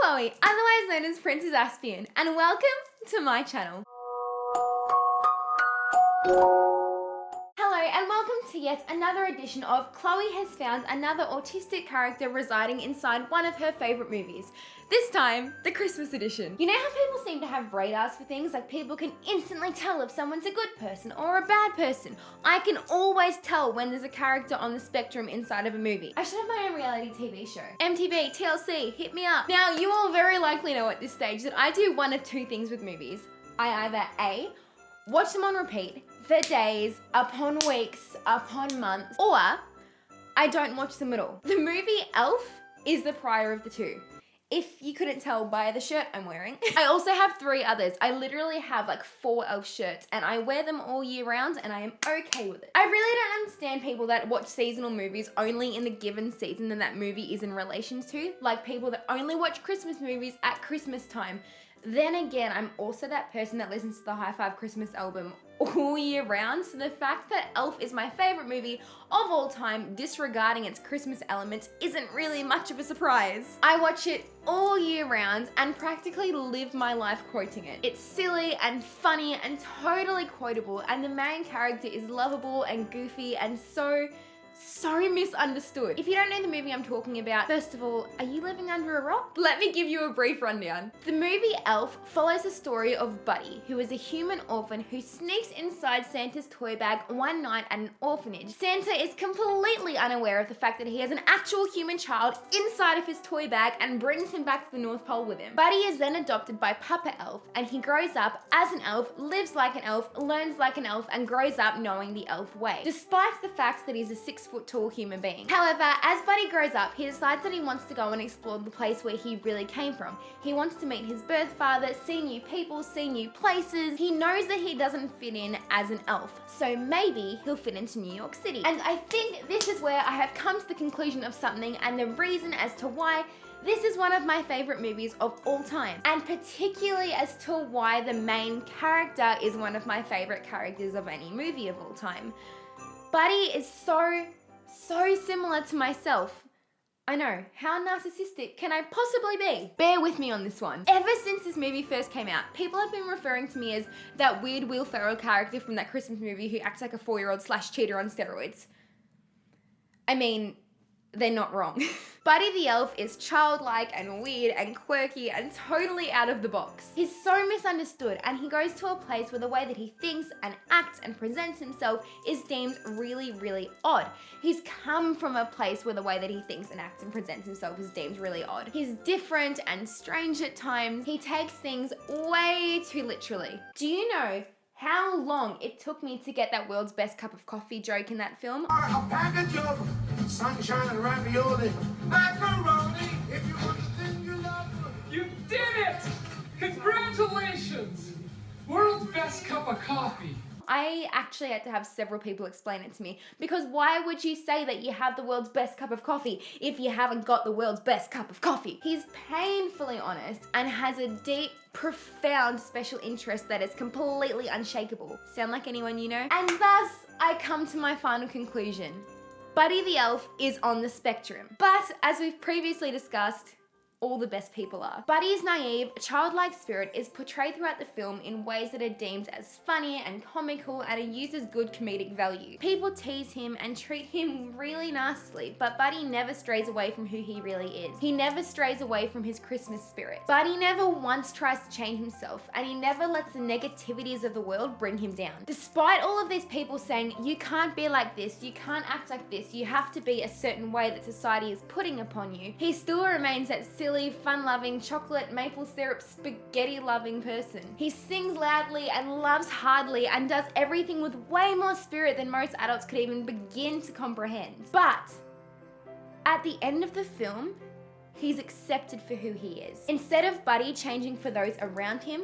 Chloe, otherwise known as Princess Aspian, and welcome to my channel. Hello and welcome to yet another edition of Chloe has found another autistic character residing inside one of her favourite movies. This time, the Christmas edition. You know how people seem to have radars for things? Like people can instantly tell if someone's a good person or a bad person. I can always tell when there's a character on the spectrum inside of a movie. I should have my own reality TV show. MTV, TLC, hit me up. Now, you all very likely know at this stage that I do one of two things with movies. I either A, watch them on repeat for days, upon weeks, upon months, or I don't watch them at all. The movie Elf is the prior of the two, if you couldn't tell by the shirt I'm wearing. I also have 3 others. I literally have like 4 Elf shirts and I wear them all year round and I am okay with it. I really don't understand people that watch seasonal movies only in the given season that movie is in relation to, like people that only watch Christmas movies at Christmas time. Then again, I'm also that person that listens to the High Five Christmas album all year round, so the fact that Elf is my favourite movie of all time, disregarding its Christmas elements, isn't really much of a surprise. I watch it all year round and practically live my life quoting it. It's silly and funny and totally quotable, and the main character is lovable and goofy and so misunderstood. If you don't know the movie I'm talking about, first of all, are you living under a rock? Let me give you a brief rundown. The movie Elf follows the story of Buddy, who is a human orphan who sneaks inside Santa's toy bag one night at an orphanage. Santa is completely unaware of the fact that he has an actual human child inside of his toy bag and brings him back to the North Pole with him. Buddy is then adopted by Papa Elf and he grows up as an elf, lives like an elf, learns like an elf, and grows up knowing the elf way, despite the fact that he's a 6-foot-tall human being. However, as Buddy grows up, he decides that he wants to go and explore the place where he really came from. He wants to meet his birth father, see new people, see new places. He knows that he doesn't fit in as an elf, so maybe he'll fit into New York City. And I think this is where I have come to the conclusion of something and the reason as to why this is one of my favourite movies of all time, and particularly as to why the main character is one of my favourite characters of any movie of all time. Buddy is so similar to myself. I know, how narcissistic can I possibly be? Bear with me on this one. Ever since this movie first came out, people have been referring to me as that weird Will Ferrell character from that Christmas movie who acts like a 4-year-old / cheater on steroids. I mean, they're not wrong. Buddy the Elf is childlike and weird and quirky and totally out of the box. He's so misunderstood and he goes to a place where the way that he thinks and acts and presents himself is deemed really odd. He's come from a place where the way that he thinks and acts and presents himself is deemed really odd. He's different and strange at times. He takes things way too literally. Do you know how long it took me to get that world's best cup of coffee joke in that film? A package of sunshine and ravioli. Macaroni, if you want the thing you love. You did it! Congratulations! World's best cup of coffee. I actually had to have several people explain it to me, because why would you say that you have the world's best cup of coffee if you haven't got the world's best cup of coffee? He's painfully honest and has a deep, profound special interest that is completely unshakable. Sound like anyone you know? And thus, I come to my final conclusion. Buddy the Elf is on the spectrum. But as we've previously discussed, all the best people are. Buddy's naive, childlike spirit is portrayed throughout the film in ways that are deemed as funny and comical and it uses good comedic value. People tease him and treat him really nastily, but Buddy never strays away from who he really is. He never strays away from his Christmas spirit. Buddy never once tries to change himself, and he never lets the negativities of the world bring him down. Despite all of these people saying, you can't be like this, you can't act like this, you have to be a certain way that society is putting upon you, he still remains that silly, fun-loving, chocolate, maple syrup, spaghetti-loving person. He sings loudly and loves hardly and does everything with way more spirit than most adults could even begin to comprehend. But at the end of the film, he's accepted for who he is. Instead of Buddy changing for those around him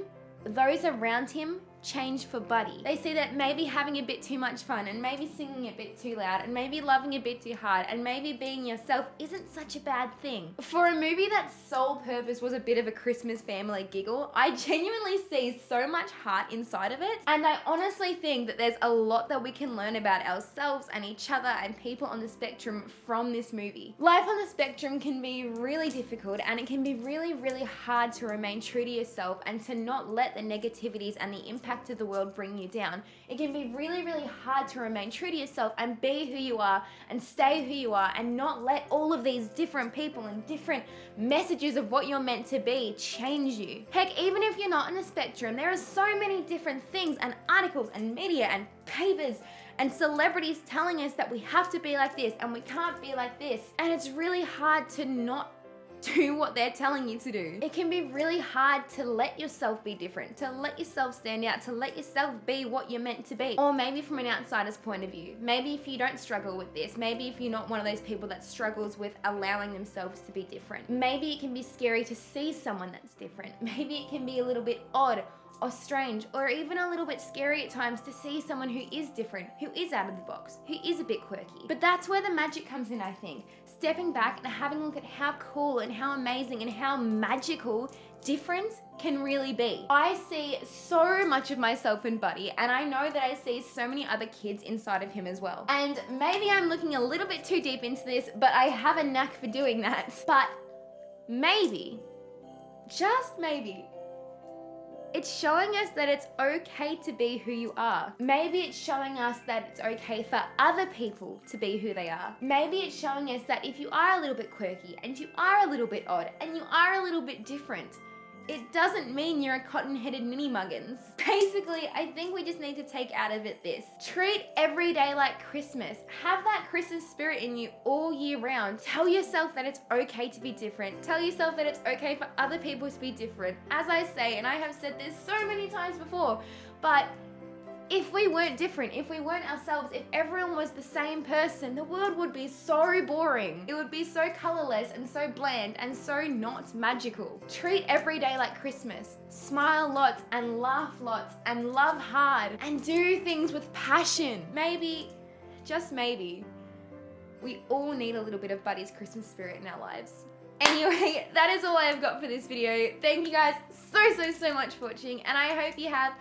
change for Buddy. They see that maybe having a bit too much fun and maybe singing a bit too loud and maybe loving a bit too hard and maybe being yourself isn't such a bad thing. For a movie that's sole purpose was a bit of a Christmas family giggle, I genuinely see so much heart inside of it, and I honestly think that there's a lot that we can learn about ourselves and each other and people on the spectrum from this movie. Life on the spectrum can be really difficult, and it can be really, really hard to remain true to yourself and to not let the negativities and the impact of the world bring you down. It can be really, really hard to remain true to yourself and be who you are and stay who you are and not let all of these different people and different messages of what you're meant to be change you. Heck, even if you're not on the spectrum, there are so many different things and articles and media and papers and celebrities telling us that we have to be like this and we can't be like this. And it's really hard to not do what they're telling you to do. It can be really hard to let yourself be different, to let yourself stand out, to let yourself be what you're meant to be. Or maybe from an outsider's point of view. Maybe if you don't struggle with this, maybe if you're not one of those people that struggles with allowing themselves to be different. Maybe it can be scary to see someone that's different. Maybe it can be a little bit odd or strange, or even a little bit scary at times to see someone who is different, who is out of the box, who is a bit quirky. But that's where the magic comes in, I think. Stepping back and having a look at how cool and how amazing and how magical difference can really be. I see so much of myself in Buddy, and I know that I see so many other kids inside of him as well. And maybe I'm looking a little bit too deep into this, but I have a knack for doing that. But maybe, just maybe, it's showing us that it's okay to be who you are. Maybe it's showing us that it's okay for other people to be who they are. Maybe it's showing us that if you are a little bit quirky and you are a little bit odd and you are a little bit different, it doesn't mean you're a cotton-headed-ninny-muggins. Basically, I think we just need to take out of it this. Treat every day like Christmas. Have that Christmas spirit in you all year round. Tell yourself that it's okay to be different. Tell yourself that it's okay for other people to be different. As I say, and I have said this so many times before, but if we weren't different, if we weren't ourselves, if everyone was the same person, the world would be so boring. It would be so colorless and so bland and so not magical. Treat every day like Christmas. Smile lots and laugh lots and love hard and do things with passion. Maybe, just maybe, we all need a little bit of Buddy's Christmas spirit in our lives. Anyway, that is all I've got for this video. Thank you guys so much for watching, and I hope you have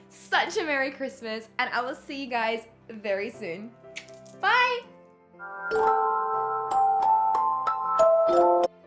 such a Merry Christmas, and I will see you guys very soon. Bye!